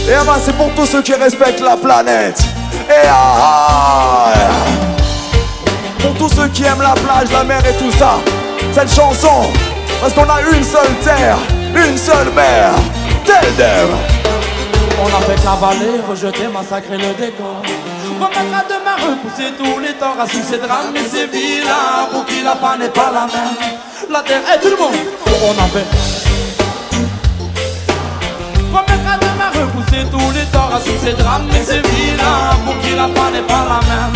Et bah c'est pour tous ceux qui respectent la planète. Et pour tous ceux qui aiment la plage, la mer et tout ça. Cette chanson, parce qu'on a une seule terre, une seule mer. Tell them. On a fait cavaler, rejeter, massacrer le décor. Remettre à demain, repousser tous les torts, à ces drames et ces vilains. Pour qui la fin n'est pas la même. La terre est tout le monde. On a fait remettre à demain, repousser tous les torts, à ces drames et ces vilains. Pour qui la fin n'est pas la même.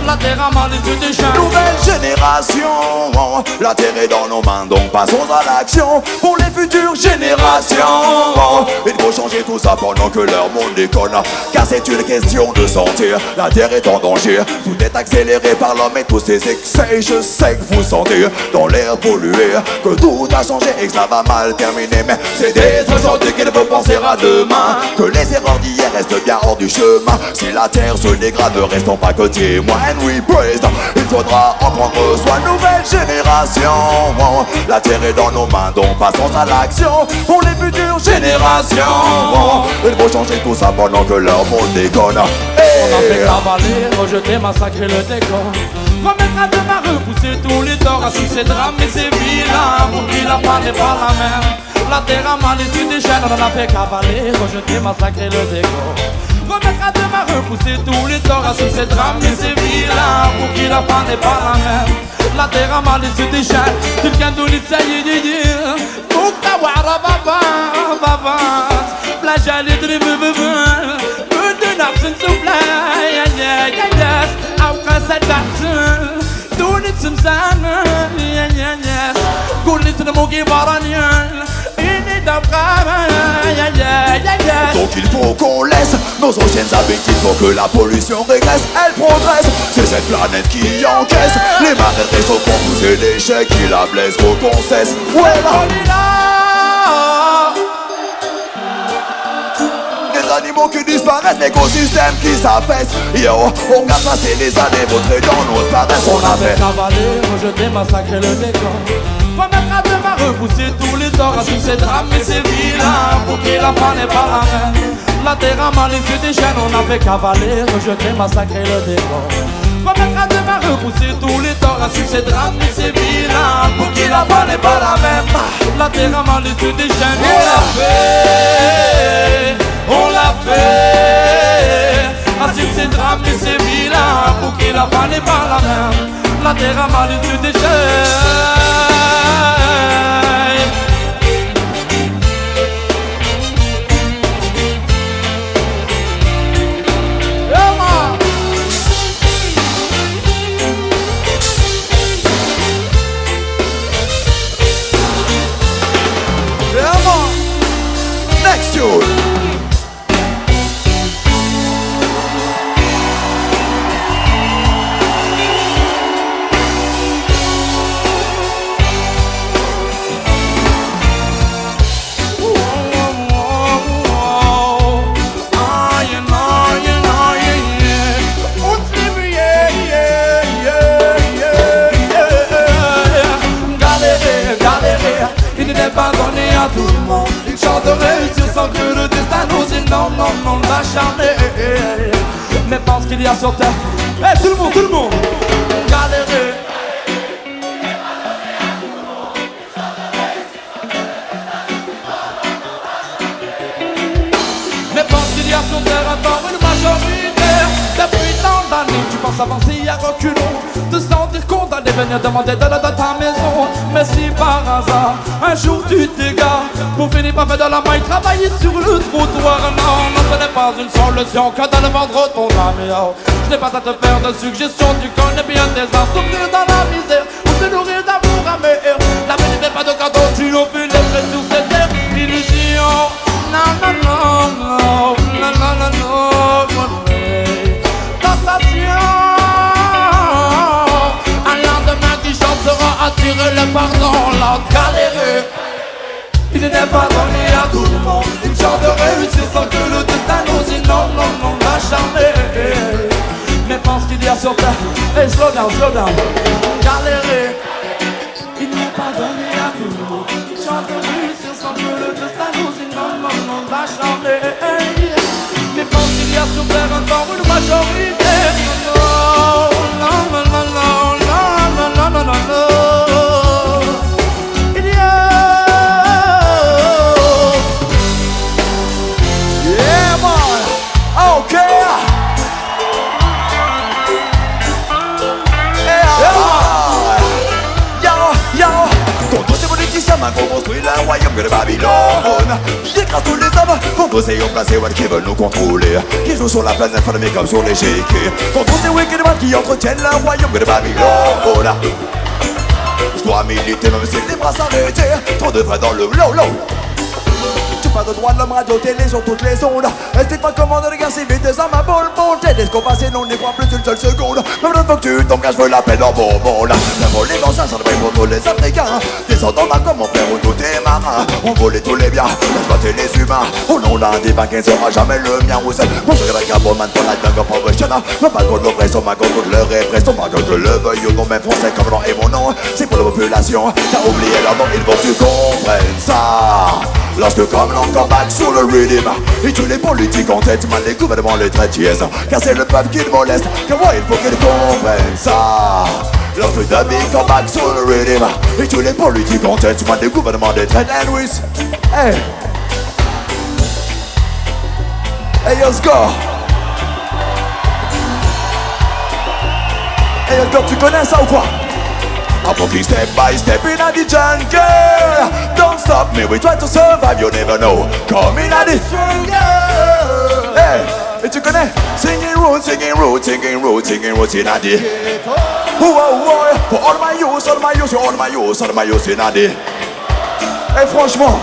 La terre a mal les yeux des chiens. Nouvelle génération, la terre est dans nos mains, donc passons à l'action. Pour les futures générations, il faut changer tout ça pendant que leur monde déconne. Car c'est une question de santé, la terre est en danger. Tout est accéléré par l'homme et tous ses excès. Je sais que vous sentez dans l'air pollué que tout a changé et que ça va mal terminer. Mais c'est dès aujourd'hui qu'il faut penser à demain, que les erreurs d'hier restent bien hors du chemin. Si la terre se dégrade, ne restons pas que témoins. We praise. Il faudra en prendre soin. Nouvelle génération, la terre est dans nos mains, donc passons à l'action. Pour les futures générations, il faut changer tout ça pendant que leur monde déconne. On a fait cavaler, rejeter, massacrer le décor. Remettre à demain, repousser tous les torts, à tous ces drames et ces vilains. Pour qui la fin n'est pas la même. La terre a mal les yeux des chaînes. On a fait cavaler, rejeter, massacrer le décor. Remettre à demain, repousser tous les torts, à tous ces drames et ces vilains. Pour qui la fin n'est pas la même. La terre a mal les yeux des chaînes. Quelqu'un de l'Italie, Moukta Wara Baba, Baba, Flagelle et Dribble, de Napsen Soufflay, yes, Auka Sadatsen, Dounit Simsan, yes, Goulis de Mogi Baranian. Donc il faut qu'on laisse nos anciennes habitudes pour que la pollution régresse, elle progresse. C'est cette planète qui encaisse les marées réseaux pour tous ces déchets qui la blessent. Faut qu'on cesse, voilà. Des animaux qui disparaissent, l'écosystème qui s'affaisse. Yo, on regarde passer les années, vautrer dans notre paresse. On a fait cavaler, rejeter, massacrer le décor. Remettre à demain, repousser tous les torts, à tous ces drames et ces vilains. Pour qui la fin n'est pas la même. La terre a mal les yeux des chaînes. On a fait cavaler, rejeter, massacrer le décor. Remettre à demain, repousser tous les torts, à tous ces drames et ces vilains. Pour qui la fin n'est pas la même. La terre a mal les yeux des chaînes. On l'a fait, à tous ces drames et ces vilains. Pour qui la fin n'est pas la même. La terre a mal les yeux des chaînes. Next tune. Pardonner à tout le monde. Une chance de réussir sans que le destin nous dise non, non, non, l'acharné. Mais pense qu'il y a sur terre. Hey, tout le monde, galérer. Mais pense qu'il y a sur terre encore une majorité. Depuis tant d'années, tu penses avancer à reculons. Te sentir condamné, venir demander de ta maison. Mais si par hasard, un jour tu t'égares, pour finir par faire de la maille, travailler sur le trottoir. Non, non, ce n'est pas une solution que de vendre ton âme. Je n'ai pas à te faire de suggestions, tu connais bien tes arts. Souffrir dans la misère, ou te nourrir d'amour amer. La vie n'est pas de cadeau, tu offres les frais sur cette terre. Illusion, non, non, non, non, non, non, non, non. Tentation, un lendemain qui chante sera attirer le pardon, la galérer. Il n'est pas donné à tout le monde une chance de réussir sans que le destin nous dise non, non, non, l'acharné. Mais pense qu'il y a sur terre, hey, slow down, galérer. Il n'est pas donné à tout le monde une chance de réussir sans que le destin nous dise non, non, non, l'acharné. Babylone. J'écrase tous les hommes pour bosser au placé one qui veulent nous contrôler, qui jouent sur la planète fermée comme sur l'échiquier. Contre ces wicked man qui entretiennent le royaume de Babylone. Je dois militer même si les bras s'arrêtent. Trop de vrais dans le low. Tu pas de droit de l'homme, radio, télé sur toutes les ondes. Explique-moi comment de regarder si vite à ma boule. Mon jet est passé, non n'est pas plus une seule seconde. Même le faut que tu t'engages, je veux la paix dans mon monde. La volée dans ça, ça devrait pour tous les Africains. Descendant d'un comme mon frère ou tous tes marins. On volait tous les biens, exploiter les humains. Au nom d'un divin qui ne sera jamais le mien. Ou seul, mon secret Gaboman pour la jungle professionnelle. Non pas contre l'oppression, ma contre le répression. Pas contre le veuille au nom même français comme nom et mon nom. C'est pour la population, t'as oublié leur nom, il faut que tu comprennes ça. Lorsque comme l'encore back sur le rhythm et tous les politiques en tête, mal les gouvernements les traitent yes. Car c'est le peuple qui le moleste, que moi il faut qu'ils comprennent ça. Lorsque Dubby come back sur le rhythm et tous les politiques en tête, mal les gouvernements les traitent. And with hey hey yo Score, hey yo Score, tu connais ça ou quoi? I'm walking step by step in a the jungle. Don't stop me, we try to survive, you never know. Come in a the jungle. Hey, et tu connais? Singing roots, singing roots, singing roots, singing roots in a the. For all my youth, all my youth, all my youth, all my youth in a the. Hey, franchement,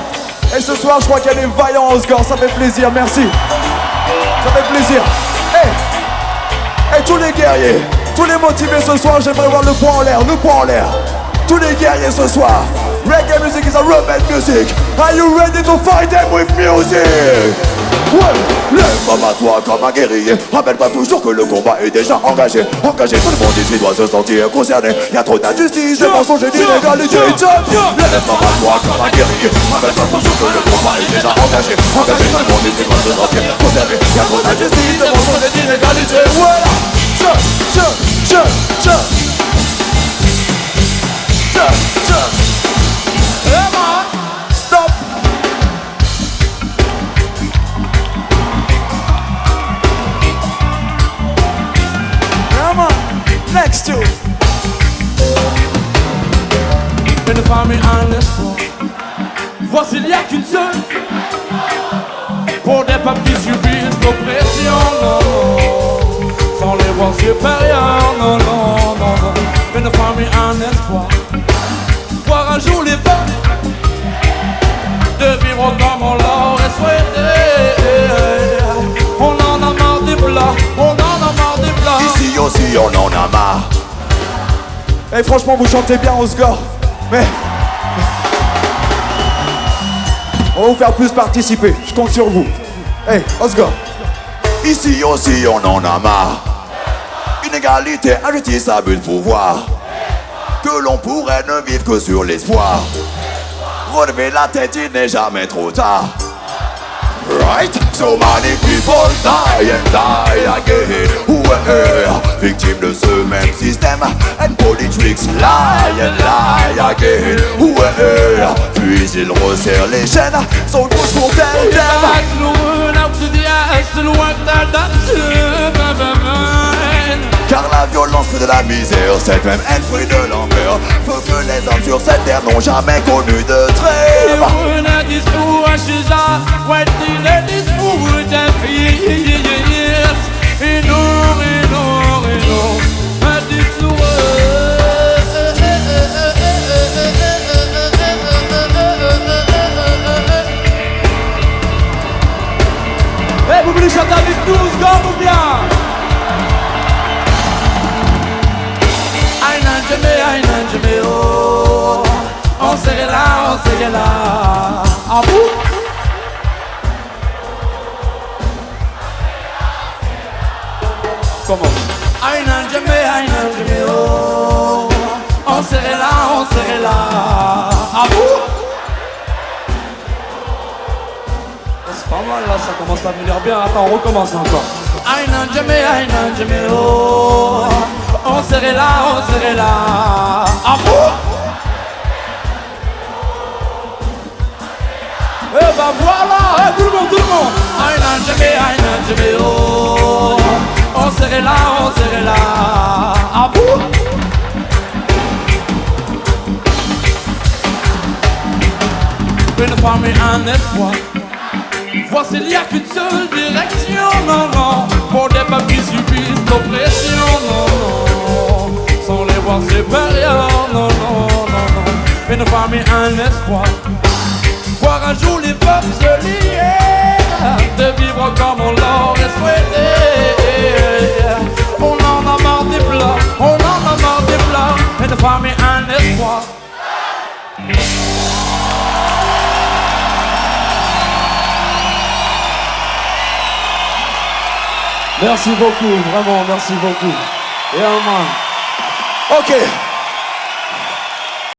et ce soir je crois qu'il y a des vaillants au score, ça fait plaisir, merci. Ça fait plaisir. Hey, tous les guerriers. Tous les motivés ce soir, j'aimerais voir le poing en l'air, le poing en l'air. Tous les guerriers ce soir. Reggae music is a rebel music. Are you ready to fight them with music? Ouais, lève-toi à toi comme un guerrier. Rappelle-toi toujours que le combat est déjà engagé. Engagé, tout le monde ici doit se sentir concerné. Y'a trop d'injustice, de mensonges et d'inégalité. Lève-toi à toi comme un guerrier. Rappelle-toi toujours que le combat est déjà engagé. Engagé, tout le monde ici doit se sentir concerné. Y'a trop d'injustice, de mensonges et d'inégalité. Voilà. Stop. Come on. Next to Une famille en espoir. Voici il n'y a qu'une seule. Pour des peuples qui subissent l'oppression, non. Sans les voix supérieures, non. Une famille en espoir. Voir un jour les peuples de vivre comme on l'aurait souhaité. On en a marre des plats, on en a marre des plats. Ici aussi on en a marre. Et franchement vous chantez bien au score. Mais on va vous faire plus participer, je compte sur vous. Hey, Oscar. Ici aussi on en a marre. Inégalité, injustice, abus de pouvoir. Que l'on pourrait ne vivre que sur l'espoir. Relever la tête, il n'est jamais trop tard. Right? So many people die and die again. Ouais, victimes de ce même système. And politics lie and lie again. Ouais, puis ils resserrent les chaînes. Sont tous pour tel car la violence fait de la misère, cette même haine fruit de l'enfer. Faut que les hommes sur cette terre n'ont jamais connu de trêve. Vous voulez chanter avec nous, Score ou bien? Aïe, oh. On serait là. Ah vous? Comment? Aïe, oh. On serait là. Ah vous? C'est pas mal là, ça commence à venir bien. Attends, on recommence encore. Aïe, oh. On serait là. Ah bon? Eh ben voilà, tout le monde. Aïe, oh. On serait là. Ah bon? une femme et un espoir. Voici, il n'y a qu'une seule direction, non, non, pour des peuples qui subissent l'oppression, non, non, sans les voir supérieurs, non, non, non, non. Une femme et un espoir. Voir un jour les peuples se lier, de vivre comme on l'aurait souhaité. On en a marre des pleurs, on en a marre des pleurs. Une femme et un espoir. Merci beaucoup, vraiment, merci beaucoup. Et un man. Ok.